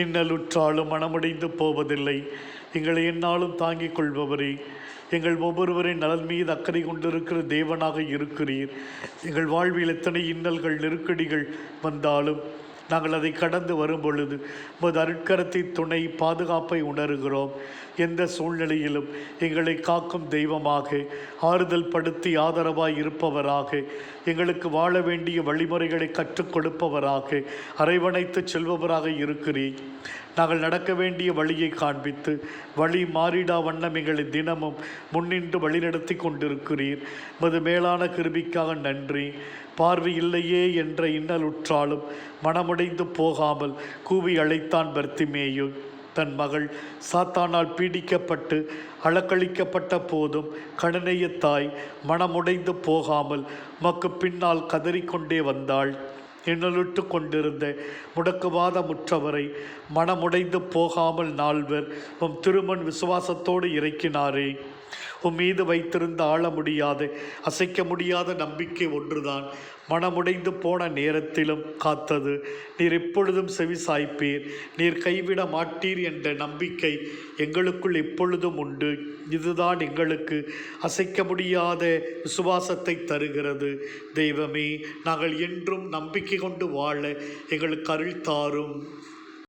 இன்னலுற்றாலும் மனமுடைந்து போவதில்லை. எங்களை எந்நாளும் தாங்கிக் கொள்பவரே, எங்கள் ஒவ்வொருவரின் நலன் மீது அக்கறை கொண்டிருக்கிற தேவனாக இருக்கிறீர். எங்கள் வாழ்வில் எத்தனை இன்னல்கள் நெருக்கடிகள் வந்தாலும் நாங்கள் அதை கடந்து வரும் பொழுது உமது அருட்கரத்தின் துணை பாதுகாப்பை உணர்கிறோம். எந்த சூழ்நிலையிலும் எங்களை காக்கும் தெய்வமாக, ஆறுதல் படுத்தி ஆதரவாய் இருப்பவராக, எங்களுக்கு வாழ வேண்டிய வழிமுறைகளை கற்றுக் கொடுப்பவராக, அரவணைத்து செல்பவராக இருக்கிறீர். நாங்கள் நடக்க வேண்டிய வழியை காண்பித்து வழி மாறிடா வண்ணம் எங்களை தினமும் முன்னின்று வழிநடத்தி கொண்டிருக்கிறீர். உமது மேலான கிருபைக்காக நன்றி. பார்வை இல்லையே என்ற இன்னலுற்றாலும் மனமுடைந்து போகாமல் கூவி அழைத்தான் பர்த்திமேயு. தன் மகள் சாத்தானால் பீடிக்கப்பட்டு அலக்களிக்கப்பட்ட போதும் கணநேய தாய் மனமுடைந்து போகாமல் உமக்கு பின்னால் கதறிக்கொண்டே வந்தாள். இன்னலுற்று கொண்டிருந்த முடக்குவாத முற்றவரை மனமுடைந்து போகாமல் நால்வர் உம் திருமண் விசுவாசத்தோடு இறக்கினாரே. உம் மீது வைத்திருந்த ஆள முடியாத அசைக்க முடியாத நம்பிக்கை ஒன்றுதான் மனமுடைந்து போன நேரத்திலும் காத்தது. நீர் எப்பொழுதும் செவி சாய்ப்பீர், நீர் கைவிட மாட்டீர் என்ற நம்பிக்கை எங்களுக்குள் எப்பொழுதும் உண்டு. இதுதான் எங்களுக்கு அசைக்க முடியாத விசுவாசத்தை தருகிறது. தெய்வமே, நாங்கள் என்றும் நம்பிக்கை கொண்டு வாழ எங்களுக்கு அருள் தாரும்.